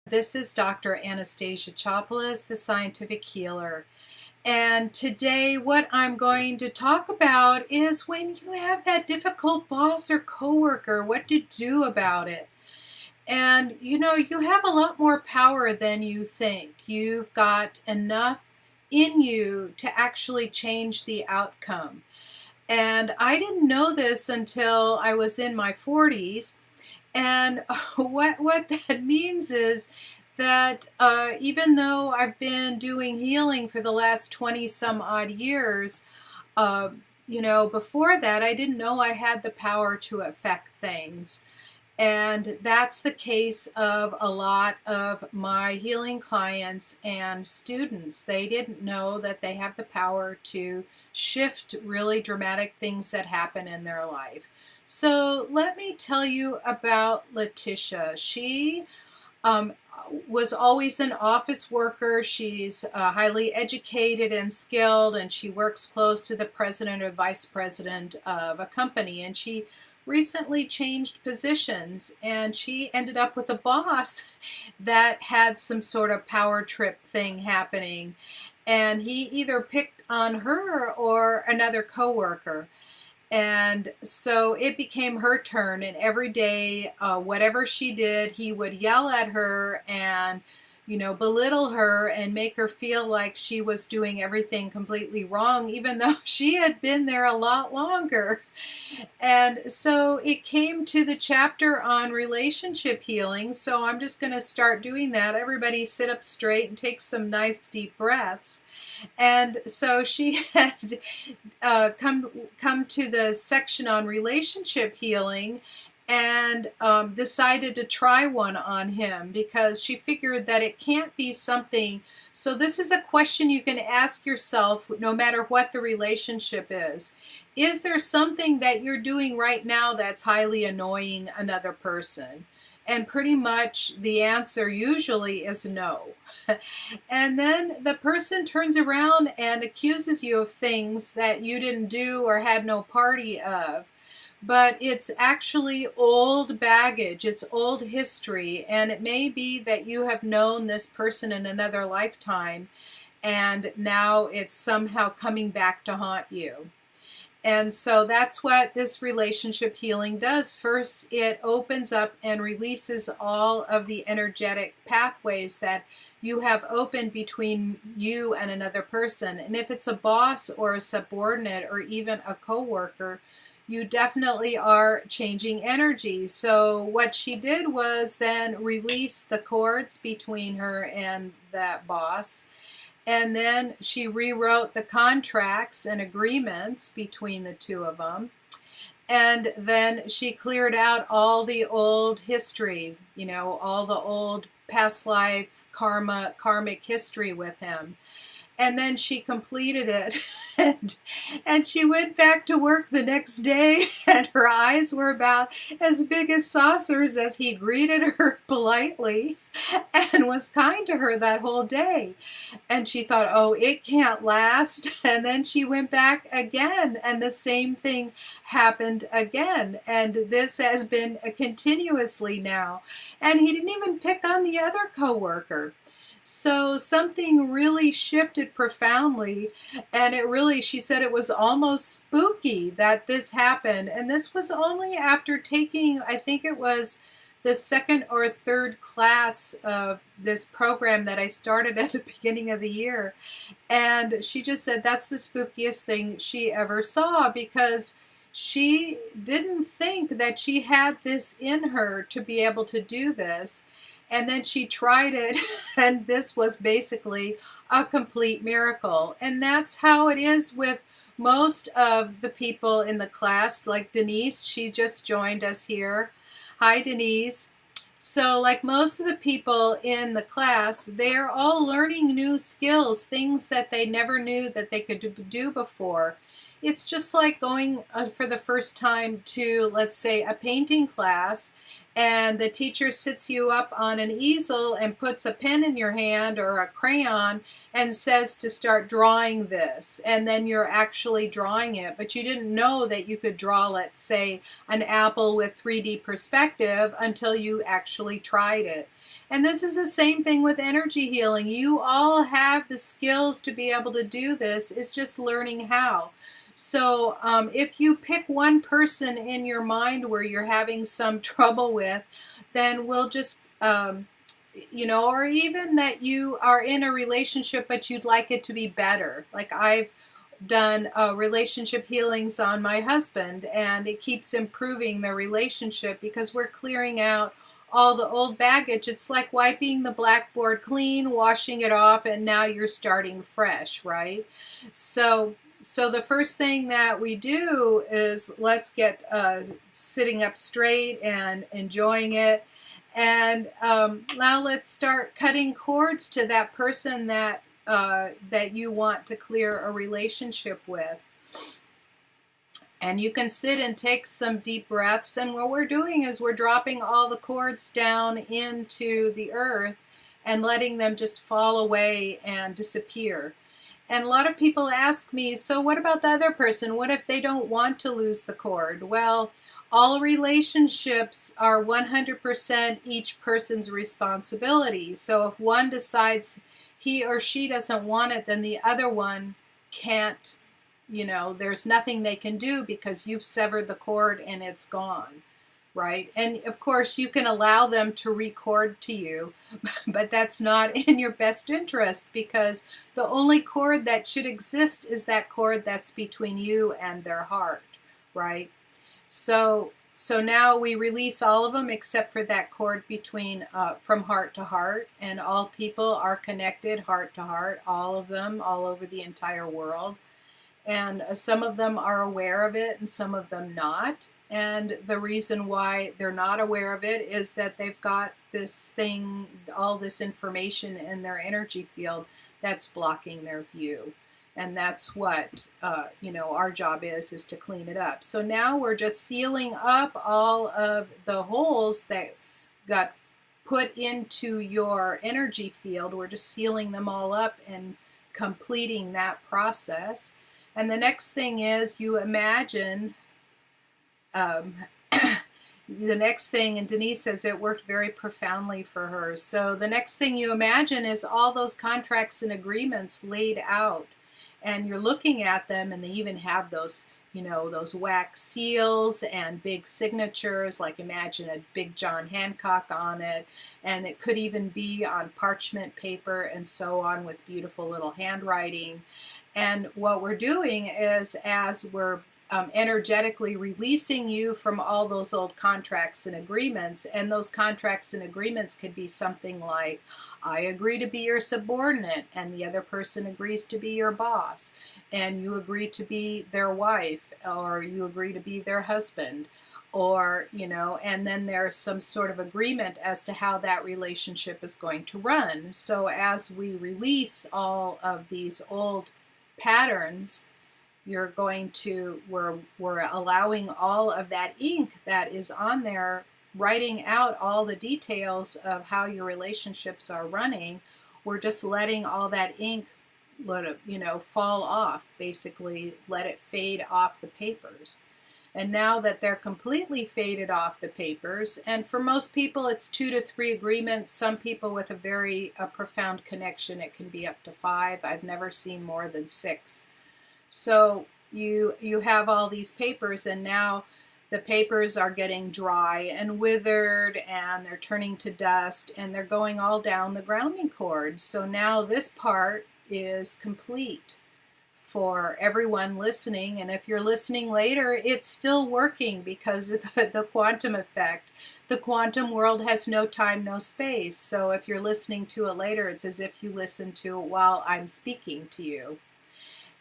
This is Dr. Anastasia Chopelas, the scientific healer. And today, what I'm going to talk about is when you have that difficult boss or coworker, what to do about it. And you have a lot more power than you think. You've got enough in you to actually change the outcome. And I didn't know this until I was in my 40s. And what that means is that even though I've been doing healing for the last 20 some odd years, uh, before that, I didn't know I had the power to affect things. And that's the case of a lot of my healing clients and students. They didn't know that they have the power to shift really dramatic things that happen in their life. So let me tell you about Letitia. She um, was always an office worker. She's highly educated and skilled, and she works close to the president or vice president of a company. And she recently changed positions, and she ended up with a boss that had some sort of power trip thing happening. And he either picked on her or another coworker. And so it became her turn, and every day, whatever she did, he would yell at her and, belittle her and make her feel like she was doing everything completely wrong, even though she had been there a lot longer. And so it came to the chapter on relationship healing. So I'm just going to start doing that. Everybody sit up straight and take some nice deep breaths. And so she had come to the section on relationship healing and decided to try one on him because she figured that it can't be something. So this is a question you can ask yourself no matter what the relationship is. Is there something that you're doing right now that's highly annoying another person? And pretty much the answer usually is no. And then the person turns around and accuses you of things that you didn't do or had no party of. But it's actually old baggage, it's old history, and it may be that you have known this person in another lifetime, and now it's somehow coming back to haunt you. And so that's what this relationship healing does. First, it opens up and releases all of the energetic pathways that you have opened between you and another person. And if it's a boss or a subordinate or even a coworker, you definitely are changing energy. So what she did was then release the cords between her and that boss. And then she rewrote the contracts and agreements between the two of them. And then she cleared out all the old history, all the old past life karmic history with him. And then she completed it and she went back to work the next day, and her eyes were about as big as saucers as he greeted her politely and was kind to her that whole day. And she thought, oh, it can't last. And then she went back again, and the same thing happened again. And this has been continuously now. And he didn't even pick on the other coworker. So something really shifted profoundly, and she said it was almost spooky that this happened. And this was only after taking, I think it was the second or third class of this program that I started at the beginning of the year. And she just said that's the spookiest thing she ever saw, because she didn't think that she had this in her to be able to do this. And then she tried it, and this was basically a complete miracle. And that's how it is with most of the people in the class, like Denise. She just joined us here. Hi, Denise. So like most of the people in the class, they're all learning new skills, things that they never knew that they could do before. It's just like going for the first time to, let's say, a painting class, and the teacher sits you up on an easel and puts a pen in your hand or a crayon and says to start drawing this, and then you're actually drawing it, but you didn't know that you could draw, let's say, an apple with 3D perspective until you actually tried it. And this is the same thing with energy healing. You all have the skills to be able to do this. It's just learning how. So if you pick one person in your mind where you're having some trouble with, then we'll just, or even that you are in a relationship but you'd like it to be better. Like I've done relationship healings on my husband, and it keeps improving the relationship because we're clearing out all the old baggage. It's like wiping the blackboard clean, washing it off, and now you're starting fresh, right? So the first thing that we do is let's get sitting up straight and enjoying it. And now let's start cutting cords to that person that you want to clear a relationship with. And you can sit and take some deep breaths. And what we're doing is we're dropping all the cords down into the earth and letting them just fall away and disappear. And a lot of people ask me, so what about the other person? What if they don't want to lose the cord? Well, all relationships are 100% each person's responsibility. So if one decides he or she doesn't want it, then the other one can't, there's nothing they can do because you've severed the cord and it's gone, right? And of course you can allow them to record to you, but that's not in your best interest, because the only cord that should exist is that cord that's between you and their heart, right? So now we release all of them except for that cord between from heart to heart, and all people are connected heart to heart, all of them, all over the entire world. And some of them are aware of it and some of them not. And the reason why they're not aware of it is that they've got this thing, all this information in their energy field that's blocking their view. And that's what, our job is to clean it up. So now we're just sealing up all of the holes that got put into your energy field. We're just sealing them all up and completing that process. And the next thing is you imagine, the next thing, and Denise says it worked very profoundly for her. So the next thing you imagine is all those contracts and agreements laid out. And you're looking at them, and they even have those, those wax seals and big signatures, like imagine a big John Hancock on it. And it could even be on parchment paper and so on, with beautiful little handwriting. And what we're doing is, as we're energetically releasing you from all those old contracts and agreements, and those contracts and agreements could be something like, I agree to be your subordinate, and the other person agrees to be your boss, and you agree to be their wife, or you agree to be their husband, or, and then there's some sort of agreement as to how that relationship is going to run. So as we release all of these old patterns, we're allowing all of that ink that is on there, writing out all the details of how your relationships are running. We're just letting all that ink fall off, basically let it fade off the papers. And now that they're completely faded off the papers, and for most people it's 2 to 3 agreements, some people with a very profound connection, it can be up to 5. I've never seen more than 6. So you have all these papers, and now the papers are getting dry and withered, and they're turning to dust, and they're going all down the grounding cord. So now this part is complete for everyone listening. And if you're listening later, it's still working because of the quantum effect. The quantum world has no time, no space. So if you're listening to it later, it's as if you listen to it while I'm speaking to you.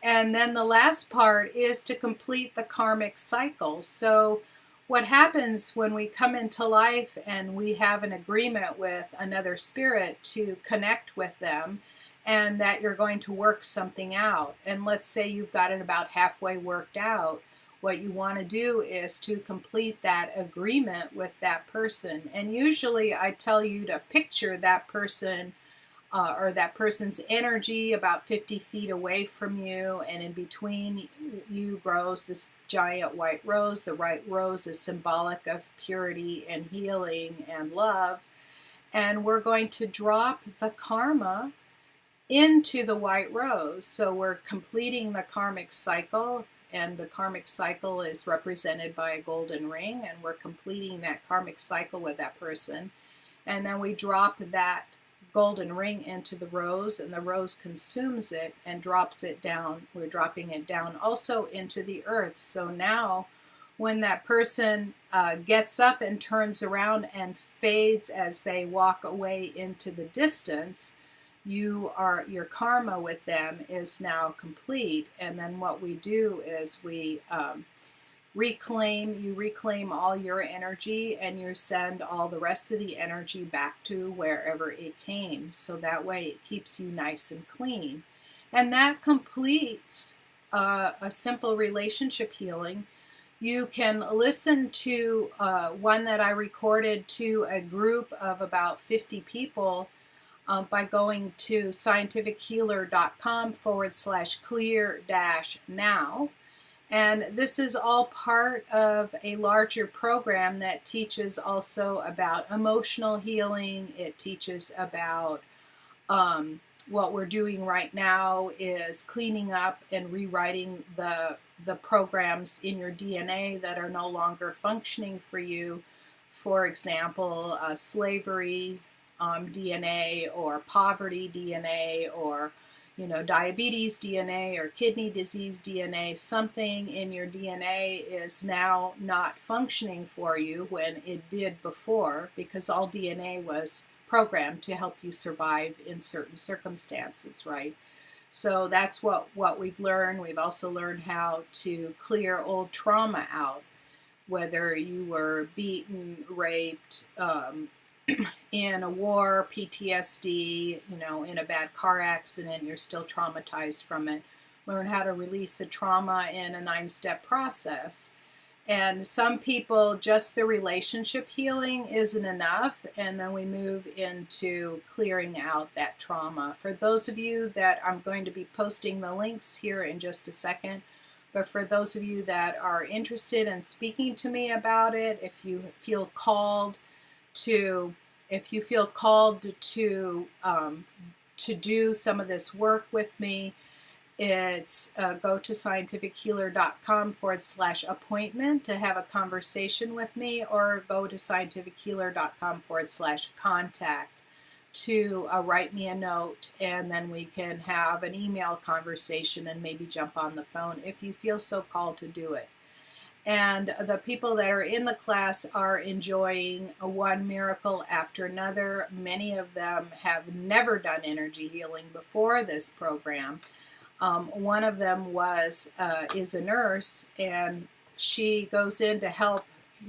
And then the last part is to complete the karmic cycle. So what happens when we come into life and we have an agreement with another spirit to connect with them, and that you're going to work something out. And let's say you've got it about halfway worked out. What you want to do is to complete that agreement with that person. And usually I tell you to picture that person or that person's energy about 50 feet away from you, and in between you grows this giant white rose. The white rose is symbolic of purity and healing and love. and we're going to drop the karma into the white rose. So we're completing the karmic cycle, and the karmic cycle is represented by a golden ring, and we're completing that karmic cycle with that person. And then we drop that golden ring into the rose, and the rose consumes it and drops it down. We're dropping it down also into the earth. So now when that person gets up and turns around and fades as they walk away into the distance, your karma with them is now complete. And then what we do is we reclaim all your energy, and you send all the rest of the energy back to wherever it came. So that way it keeps you nice and clean. And that completes a simple relationship healing. You can listen to one that I recorded to a group of about 50 people by going to scientifichealer.com/clear-now. And this is all part of a larger program that teaches also about emotional healing. It teaches about what we're doing right now is cleaning up and rewriting the programs in your DNA that are no longer functioning for you. For example, slavery DNA, or poverty DNA, or diabetes DNA, or kidney disease DNA. Something in your DNA is now not functioning for you when it did before, because all DNA was programmed to help you survive in certain circumstances, right? So that's what we've learned. We've also learned how to clear old trauma out, whether you were beaten, raped, in a war, PTSD, in a bad car accident, you're still traumatized from it. Learn how to release the trauma in a 9-step process. And some people, just the relationship healing isn't enough, and then we move into clearing out that trauma. For those of you that, I'm going to be posting the links here in just a second, but for those of you that are interested in speaking to me about it, if you feel called to do some of this work with me, it's go to scientifichealer.com/appointment to have a conversation with me, or go to scientifichealer.com/contact to write me a note, and then we can have an email conversation and maybe jump on the phone if you feel so called to do it. And the people that are in the class are enjoying one miracle after another. Many of them have never done energy healing before this program. One of them is a nurse, and she goes in to help.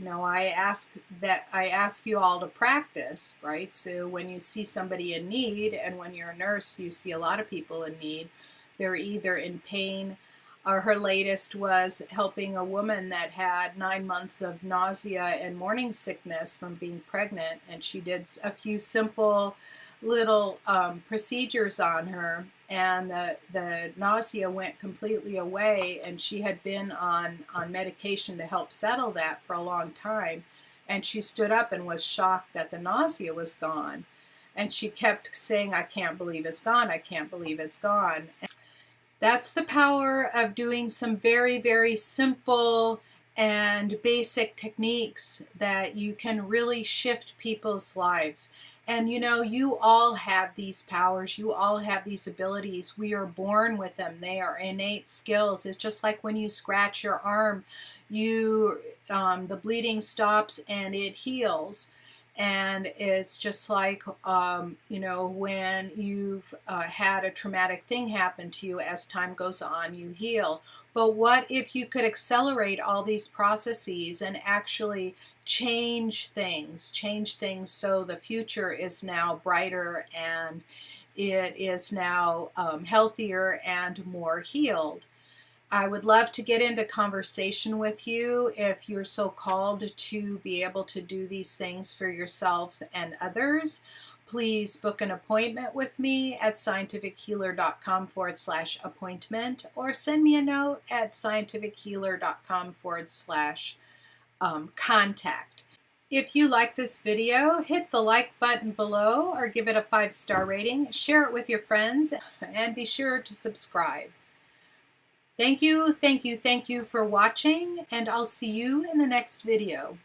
I ask you all to practice, right? So when you see somebody in need, and when you're a nurse, you see a lot of people in need. They're either in pain. Her latest was helping a woman that had 9 months of nausea and morning sickness from being pregnant, and she did a few simple little procedures on her, and the nausea went completely away, and she had been on medication to help settle that for a long time, and she stood up and was shocked that the nausea was gone, and she kept saying, "I can't believe it's gone, I can't believe it's gone." That's the power of doing some very, very simple and basic techniques that you can really shift people's lives. And you all have these powers, you all have these abilities. We are born with them. They are innate skills. It's just like when you scratch your arm, the bleeding stops and it heals. And it's just like, when you've had a traumatic thing happen to you, as time goes on, you heal. But what if you could accelerate all these processes and actually change things so the future is now brighter, and it is now healthier and more healed? I would love to get into conversation with you if you're so called to be able to do these things for yourself and others. Please book an appointment with me at scientifichealer.com/appointment, or send me a note at scientifichealer.com/contact. If you like this video, hit the like button below or give it a 5-star rating. Share it with your friends and be sure to subscribe. Thank you for watching, and I'll see you in the next video.